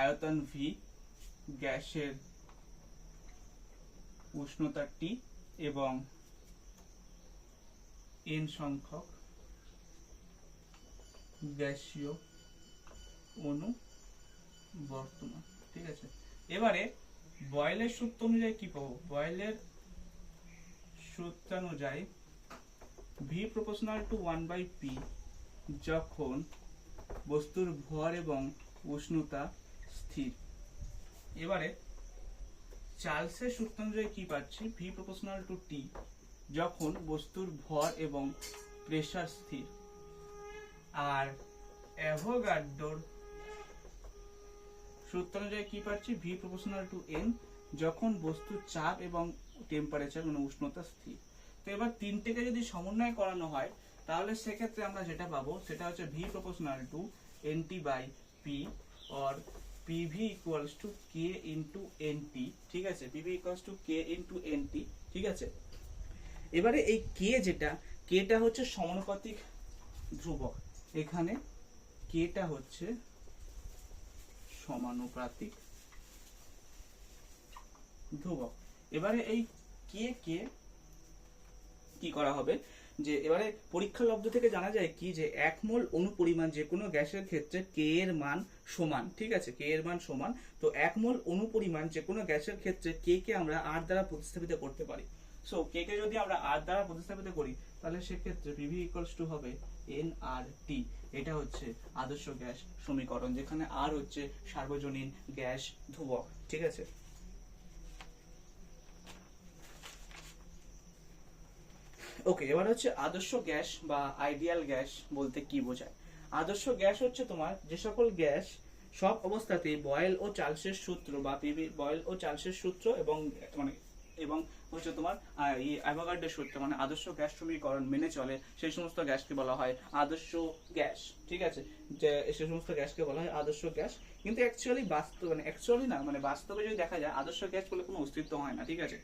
আয়তন V, গ্যাসের উষ্ণতা T এবং N সংখ্যক গ্যাসীয় অণু বর্তমান, ঠিক আছে। এবারে বয়েলের সূত্র অনুযায়ী কি পাবো, বয়েলের সূত্র অনুযায়ী V proportional to 1/P যখন বস্তুর ভর এবং উষ্ণতা স্থির। এবারে চার্লসের সূত্র অনুযায়ী কি পাচ্ছি, V proportional to T যখন বস্তুর ভর এবং প্রেসার স্থির। আর অ্যাভোগাড্রোর সূত্র অনুযায়ী কি পাচ্ছি, V proportional to N যখন বস্তুর চাপ এবং টেম্পারেচার মানে উষ্ণতা স্থির। তো এবার তিনটেকে যদি সমন্বয় করানো হয়, তাহলে সেক্ষেত্রে আমরা যেটা পাবো সেটা হচ্ছে V proportional to NT/P or PV equals to K into NT, ঠিক আছে। PV equals to K into NT, ঠিক আছে। এবারে এই K যেটা, Kটা হচ্ছে সমানুপাতিক ধ্রুবক, এখানে Kটা হচ্ছে সমানুপাতিক ধ্রুবক। এবারে এই কে কি করা হবে, যে এবারে পরীক্ষা লব্ধ থেকে জানা যায় কি, যে 1 মোল অণু পরিমাণ যে কোনো গ্যাসের ক্ষেত্রে কে এর মান সমান, ঠিক আছে, কে এর মান সমান। তো 1 মোল অণু পরিমাণ যে কোনো গ্যাসের ক্ষেত্রে কে আমরা R দ্বারা প্রতিস্থাপিত করতে পারি। সো কে যদি আমরা R দ্বারা প্রতিস্থাপিত করি, তাহলে সেক্ষেত্রে PV ইকুয়ালস টু হবে nRT। এটা হচ্ছে আদর্শ গ্যাস সমীকরণ, যেখানে R হচ্ছে সার্বজনীন গ্যাস ধ্রুবক, ঠিক আছে। ওকে, এবার হচ্ছে আদর্শ গ্যাস বা আইডিয়াল গ্যাস বলতে কি বোঝায়। আদর্শ গ্যাস হচ্ছে তোমার যে সকল গ্যাস সব অবস্থাতে বয়েল ও চার্লসের সূত্র বা বয়েল ও চার্লসের সূত্র এবং হচ্ছে তোমার অ্যাভোগাড্রোর সূত্র মানে আদর্শ গ্যাস সমীকরণ মেনে চলে, সেই সমস্ত গ্যাসকে বলা হয় আদর্শ গ্যাস, ঠিক আছে। যে সেই সমস্ত গ্যাসকে বলা হয় আদর্শ গ্যাস। কিন্তু বাস্তবে যদি দেখা যায়, আদর্শ গ্যাস বলে কোনো অস্তিত্ব হয় না, ঠিক আছে।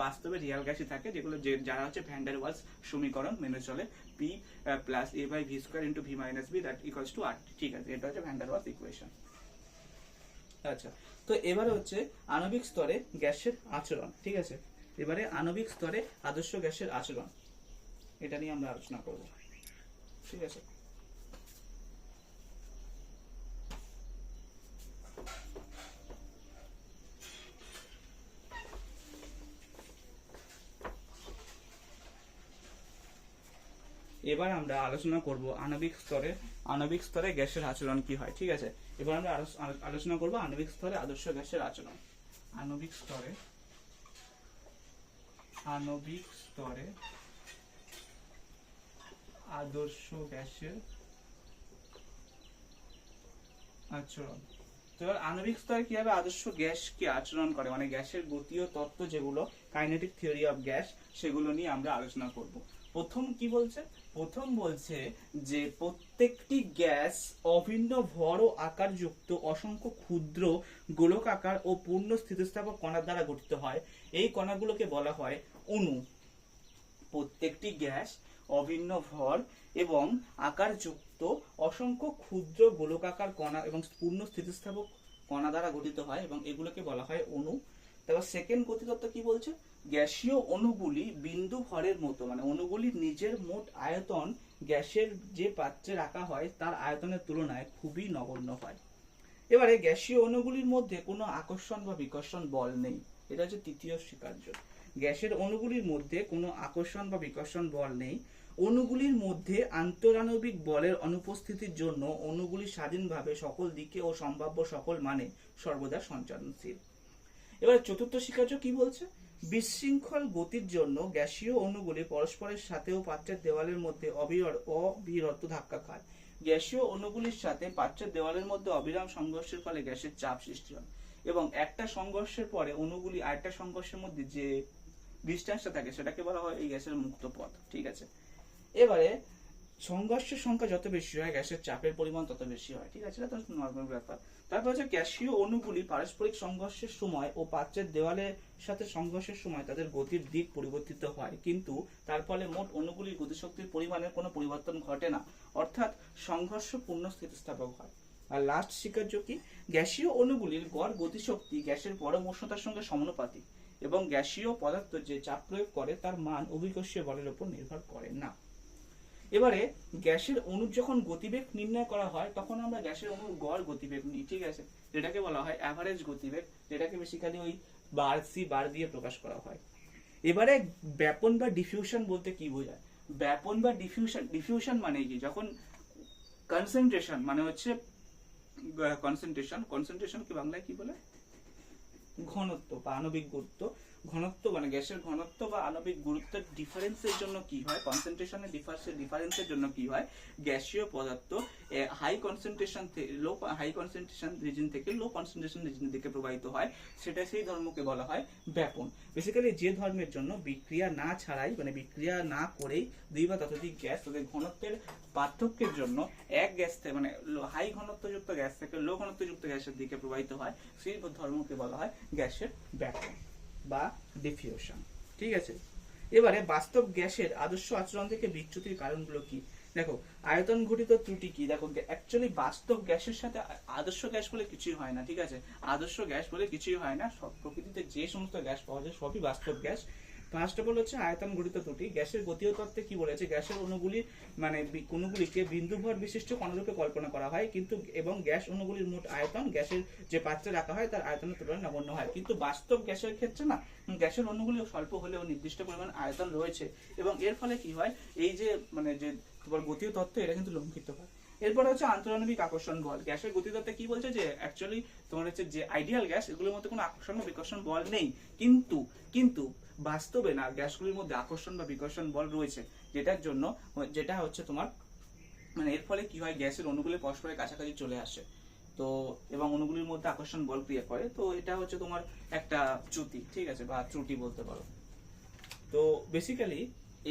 বাস্তবে রিয়াল গ্যাসই থাকে, যেগুলো যারা হচ্ছে ভ্যান ডার ওয়ালস সমীকরণ মেনে চলে, P + A/v² × V - B that equals to RT, ঠিক আছে। এটা হচ্ছে ভ্যান ডার ওয়ালস ইকুয়েশন। আচ্ছা, তো এবারে হচ্ছে আণবিক স্তরে গ্যাসের আচরণ, ঠিক আছে। এবারে আণবিক স্তরে আদর্শ গ্যাসের আচরণ, এটা নিয়ে আমরা আলোচনা করব, ঠিক আছে। এবার আমরা আলোচনা করব আণবিক স্তরে গ্যাসের আচরণ কি হয়, ঠিক আছে। এবার আমরা আলোচনা করবো আণবিক স্তরে আদর্শ গ্যাসের আচরণ। আণবিক স্তরে আদর্শ গ্যাসের আচরণ। তো এবার আণবিক স্তরে কিভাবে আদর্শ গ্যাস কি আচরণ করে, মানে গ্যাসের গতীয় তত্ত্ব যেগুলো কাইনেটিক থিওরি অফ গ্যাস, সেগুলো নিয়ে আমরা আলোচনা করব। প্রথম কি বলছে? প্রথম বলছে যে প্রত্যেকটি গ্যাস অভিন্ন ভর ও আকারযুক্ত অসংখ্য ক্ষুদ্র গোলকাকার ও পূর্ণ স্থিতিস্থাপক কণা দ্বারা গঠিত হয়। এই কণাগুলোকে বলা হয় অণু। প্রত্যেকটি গ্যাস অভিন্ন ভর এবং আকারযুক্ত অসংখ্য ক্ষুদ্র গোলকাকার কণা এবং পূর্ণ স্থিতিস্থাপক কণা দ্বারা গঠিত হয় এবং এগুলোকে বলা হয় অণু। তারপর সেকেন্ড গতিতত্ত্ব কি বলছে? গ্যাসীয় অণুগুলি বিন্দু ভরের মতো, মানে অণুগুলির নিজের মোট আয়তন গ্যাসের যে পাত্রে রাখা হয় তার আয়তনের তুলনায় খুবই নগণ্য হয়। এবারে গ্যাসীয় অণুগুলির মধ্যে কোনো আকর্ষণ বা বিকর্ষণ বল নেই। এটা হচ্ছে তৃতীয় স্বীকার্য। গ্যাসের অণুগুলির মধ্যে কোনো আকর্ষণ বা বিকর্ষণ বল নেই। অণুগুলির মধ্যে আন্তরাণবিক বলের অনুপস্থিতির জন্য অণুগুলি স্বাধীনভাবে সকল দিকে ও সম্ভাব্য সকল মানে সর্বদা সঞ্চালনশীল। এবার চতুর্থ স্বীকার্য কি বলছে? বিশৃঙ্খল গতির জন্য গ্যাসীয় অণুগুলি পরস্পরের সাথে ও পাত্রের দেওয়ালের মধ্যে অবিরত ধাক্কা খায়। গ্যাসীয় অণুগুলির সাথে পাত্রের দেওয়ালের মধ্যে অবিরাম সংঘর্ষের ফলে গ্যাসের চাপ সৃষ্টি হয় এবং একটা সংঘর্ষের পরে অণুগুলি আরেকটা সংঘর্ষের মধ্যে যে ডিস্টেন্সটা থাকে সেটাকে বলা হয় এই গ্যাসের মুক্ত পথ। ঠিক আছে, এবারে সংঘর্ষের সংখ্যা যত বেশি হয় গ্যাসের চাপের পরিমাণ তত বেশি হয়। ঠিক আছে, এটা তো নরমাল ব্যাপার। তারপর হচ্ছে গ্যাসীয় অণুগুলি পারস্পরিক সংঘর্ষের সময় ও পাত্রের দেওয়ালের সাথে সংঘর্ষের সময় তাদের গতির দিক পরিবর্তিত হয়, কিন্তু তার ফলে মোট অণুগুলির গতিশক্তির পরিমাণের কোনো পরিবর্তন ঘটে না, অর্থাৎ সংঘর্ষ পূর্ণ স্থিতিস্থাপক হয়। আর লাস্ট স্বীকার্য কি? গ্যাসীয় অণুগুলির গড় গতিশক্তি গ্যাসের পরম উষ্ণতার সঙ্গে সমানুপাতিক এবং গ্যাসীয় পদার্থ যে চাপ প্রয়োগ করে তার মান অভিকর্ষীয় বলের উপর নির্ভর করে না। এবারে গ্যাসের অণুর যখন গতিবেগ নির্ণয় করা হয় তখন আমরা গ্যাসের অণুর গড় গতিবেগ নিই। ঠিক আছে, যেটাকে বলা হয় অ্যাভারেজ গতিবেগ, যেটাকে বেসিক্যালি ওই বার সি বার দিয়ে প্রকাশ করা হয়। এবারে ব্যাপন বা ডিফিউশন বলতে কি বোঝায়? ব্যাপন বা ডিফিউশন মানে কি? যখন কনসেন্ট্রেশন মানে হচ্ছে কনসেন্ট্রেশন কি বাংলায় কি বলে? ঘনত্ব বা আণবিক গুরুত্ব। ঘনত্ব মানে গ্যাসের ঘনত্ব বা আণবিক গুরুত্বের ডিফারেন্সের জন্য কি হয়, কনসেন্ট্রেশনের ডিফারেন্সের জন্য কি হয়, গ্যাসীয় পদার্থ হাই কনসেন্ট্রেশন রিজিয়ন থেকে লো কনসেন্ট্রেশন রিজিয়নের দিকে প্রবাহিত হয়, সেটা সেই ধর্মকে বলা হয় ব্যাপন। বেসিক্যালি যে ধর্মের জন্য বিক্রিয়া না ছাড়াই, মানে বিক্রিয়া না করেই দুই বা ততোধিক গ্যাস তাদের ঘনত্বের পার্থক্যের জন্য এক গ্যাস থেকে মানে হাই ঘনত্বযুক্ত গ্যাস থেকে লো ঘনত্বযুক্ত গ্যাসের দিকে প্রবাহিত হয়, সেই ধর্মকে বলা হয় গ্যাসের ব্যাপন বা ডিফিউশন। ঠিক আছে, এবারে বাস্তব গ্যাসের আদর্শ আচরণ থেকে বিচ্যুতির কারণগুলো কি? দেখো, আয়তন ঘটিত ত্রুটি কি? দেখো, অ্যাকচুয়ালি বাস্তব গ্যাসের সাথে আদর্শ গ্যাস বলে কিছুই হয় না। ঠিক আছে, আদর্শ গ্যাস বলে কিছুই হয় না। সব প্রকৃতিতে যে সমস্ত গ্যাস পাওয়া যায় সবই বাস্তব গ্যাস। ফার্স্ট অফ অল হচ্ছে আয়তন ঘটিত ত্রুটি। গ্যাসের গতীয় তত্ত্বে কি বলেছে? গ্যাসের অণুগুলি মানে অণুগুলিকে বিন্দুভর বিশিষ্ট কণারূপে কল্পনা করা হয়, কিন্তু এবং গ্যাস অণুগুলির মোট আয়তন গ্যাসের যে পাত্রে রাখা হয় তার আয়তনের তুলনায় নগণ্য হয়। কিন্তু বাস্তব গ্যাসের ক্ষেত্রে না, গ্যাসের অণুগুলি স্বল্প হলেও নির্দিষ্ট পরিমাণ আয়তন রয়েছে এবং এর ফলে কি হয়, এই যে মানে যে তোমার গতীয় তত্ত্ব এটা কিন্তু লঙ্ঘিত হয়। এরপর হচ্ছে আন্তরাণবিক আকর্ষণ বল। গ্যাসের গতিতত্ত্বে কি বলছে যে অ্যাকচুয়ালি তোমার হচ্ছে যে আইডিয়াল গ্যাস এগুলোর মধ্যে কোনো আকর্ষণ বা বিকর্ষণ বল নেই, কিন্তু বাস্তবে না গ্যাসগুলির মধ্যে আকর্ষণ বা বিকর্ষণ বল রয়েছে, যেটা হচ্ছে তোমার মানে এর ফলে কি হয়, গ্যাসের অণুগুলি পরস্পরের কাছাকাছি চলে আসে তো এবং অণুগুলির মধ্যে আকর্ষণ বল ক্রিয়া করে। তো এটা হচ্ছে তোমার একটা চ্যুতি, ঠিক আছে, বা ত্রুটি বলতে পারো। তো বেসিক্যালি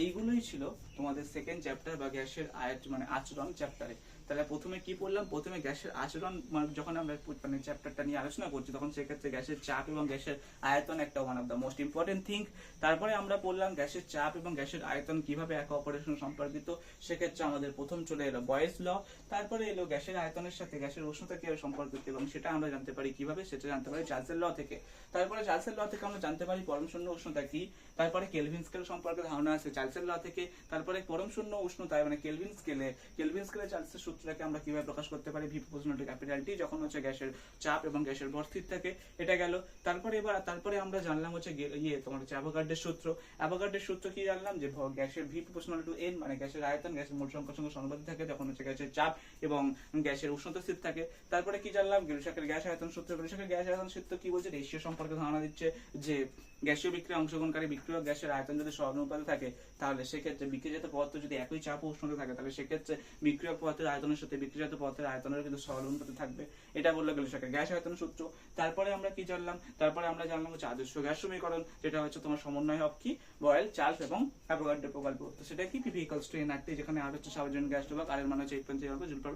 এইগুলোই ছিল তোমাদের সেকেন্ড চ্যাপ্টার বা গ্যাসের মানে আচরণ চ্যাপ্টারে। তাহলে প্রথমে কি পড়লাম? প্রথমে গ্যাসের আচরণ যখন আমরা মানে চ্যাপ্টারটা নিয়ে আলোচনা করছি তখন সেক্ষেত্রে গ্যাসের চাপ এবং গ্যাসের আয়তন একটা one of the most important thing. তারপরে আমরা পড়লাম গ্যাসের চাপ এবং গ্যাসের আয়তন কিভাবে একে অপরের সঙ্গে সম্পর্কিত। সেক্ষেত্রে আমাদের প্রথম চলে এলো বয়েস ল, তারপরে এলো গ্যাসের আয়তনের সাথে গ্যাসের উষ্ণতা কিভাবে সম্পর্কিত এবং সেটা আমরা জানতে পারি কিভাবে, সেটা জানতে পারি চার্লসের ল থেকে। তারপরে চার্লসের ল থেকে আমরা জানতে পারি পরম শূন্য উষ্ণতা কি। তারপরে কেলভিন স্কেল সম্পর্কে ধারণা আছে চার্লসের ল থেকে। তারপরে পরম শূন্য উষ্ণতায় মানে কেলভিন স্কেলে চার্লসের সূত্র সূত্রটাকে আমরা কিভাবে প্রকাশ করতে পারি, V proportional two capital T, যখন হচ্ছে গ্যাসের চাপ এবং গ্যাসের ভর স্থির থাকে। এটা গেল। তারপরে আমরা জানলাম হচ্ছে তোমার হচ্ছে অ্যাভোগাড্রের সূত্র। অ্যাভোগাড্রের সূত্র কি জানলাম, যে গ্যাসের ভি প্রপোর্শনাল টু এন, মানে গ্যাসের আয়তন গ্যাসের মোল সংখ্যার সঙ্গে সমানুপাতিক থাকে যখন হচ্ছে গ্যাসের চাপ এবং গ্যাসের উষ্ণতা স্থির থাকে। তারপরে কি জানলাম, গ্যালিলিয়াসের গ্যাস আয়তন সূত্র। গ্যালিলিয়াসের গ্যাস আয়তন সূত্র কি বলছে, রেশিও সম্পর্কে ধারণা দিচ্ছে যে গ্যাসীয় বিক্রিয়ায় অংশগ্রহণকারী বিক্রিয়ক গ্যাসের আয়তন যদি সমানুপাতে থাকে, তাহলে সেক্ষেত্রে বিক্রিয়াজাত পদার্থ যদি একই চাপ ও উষ্ণতা থাকে, তাহলে সেক্ষেত্রে বিক্রিয়ক পদার্থের আয়তনের সাথে বিক্রিয়াজাত পদার্থের আয়তনের কিন্তু সমানুপাতে থাকবে। এটা বললো গ্যালিলিয়াসের গ্যাস আয়তন সূত্র। তারপরে আমরা কি জানলাম, তারপরে আমরা জানলাম হচ্ছে আদর্শ গ্যাস সমীকরণ, যেটা হচ্ছে তোমার সমন্বয় হবে কি বয়েল, চার্লস এবং অ্যাভোগাড্রো প্রকল্প। তো সেটা কি P = NRT, যেখানে আর হচ্ছে সার্বজনীন গ্যাস ধ্রুবক, আর এর মান হচ্ছে 8.0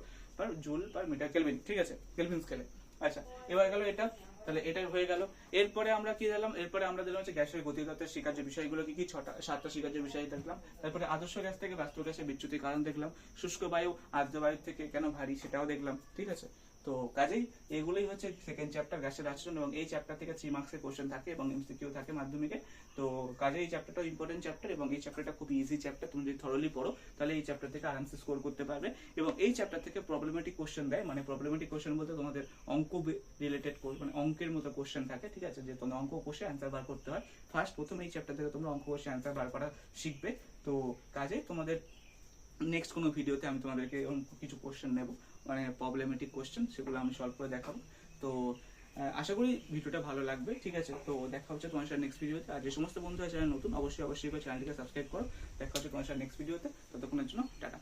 জুল পার মিটার কেলভিন। ঠিক আছে, কেলভিন স্কেলে। আচ্ছা, এবার গেল এটা, তাহলে এটা হয়ে গেল। এরপরে আমরা কি দিলাম, এরপরে আমরা দিলাম হচ্ছে গ্যাসের গতিতত্ত্বের স্বীকার্য বিষয়গুলো কি কি, 7টা স্বীকার্য বিষয় দেখলাম। তারপরে আদর্শ গ্যাস থেকে বাস্তব গ্যাসের বিচ্যুতির কারণ দেখলাম। শুষ্ক বায়ু আর্দ্র বায়ু থেকে কেন ভারী সেটাও দেখলাম। ঠিক আছে, তো কাজেই এগুলোই হচ্ছে সেকেন্ড চ্যাপ্টার গ্যাসের আচরণ, এবং এই চ্যাপ্টার থেকে 3 মার্কসের কোশ্চেন থাকে এবং এমসিকিউ থাকে মাধ্যমিকে। তো কাজেই এই চ্যাপ্টারটা ইম্পর্টেন্ট চ্যাপ্টার, এবং এই চ্যাপ্টারটা খুব ইজি চ্যাপ্টার। তুমি যদি থরলি পড়ো তাহলে এই চ্যাপ্টার থেকে আরামসে স্কোর করতে পারবে। এবং এই চ্যাপ্টার থেকে প্রবলেমেটিক কোশ্চেন দেয়, মানে প্রবলেমেটিক কোশ্চেন বলতে তোমাদের অঙ্ক রিলেটেড, মানে অঙ্কের মতো কোশ্চেন থাকে। ঠিক আছে, যে তোমরা অঙ্ক কোশ্চেন অ্যান্সার বার করতে হয়। প্রথম এই চ্যাপ্টার থেকে তোমরা অঙ্ক কোশ্চেন অ্যান্সার বার করা শিখবে। তো কাজেই তোমাদের নেক্সট কোনো ভিডিওতে আমি তোমাদেরকে কিছু কোশ্চেন নেব, মানে প্রবলেমেটিক কোশ্চেন, সেগুলো আমি সলভ করে দেখাবো। তো আশা করি ভিডিওটা ভালো লাগবে। ঠিক আছে, তো দেখা হচ্ছে তোমার সাথে নেক্সট ভিডিওতে। আর যে সমস্ত বন্ধুরা চ্যানেল নতুন, অবশ্যই চ্যানেলটিকে সাবস্ক্রাইব করো। দেখা হচ্ছে তোমার সাথে নেক্সট ভিডিওতে। ততক্ষণের জন্য টাটা।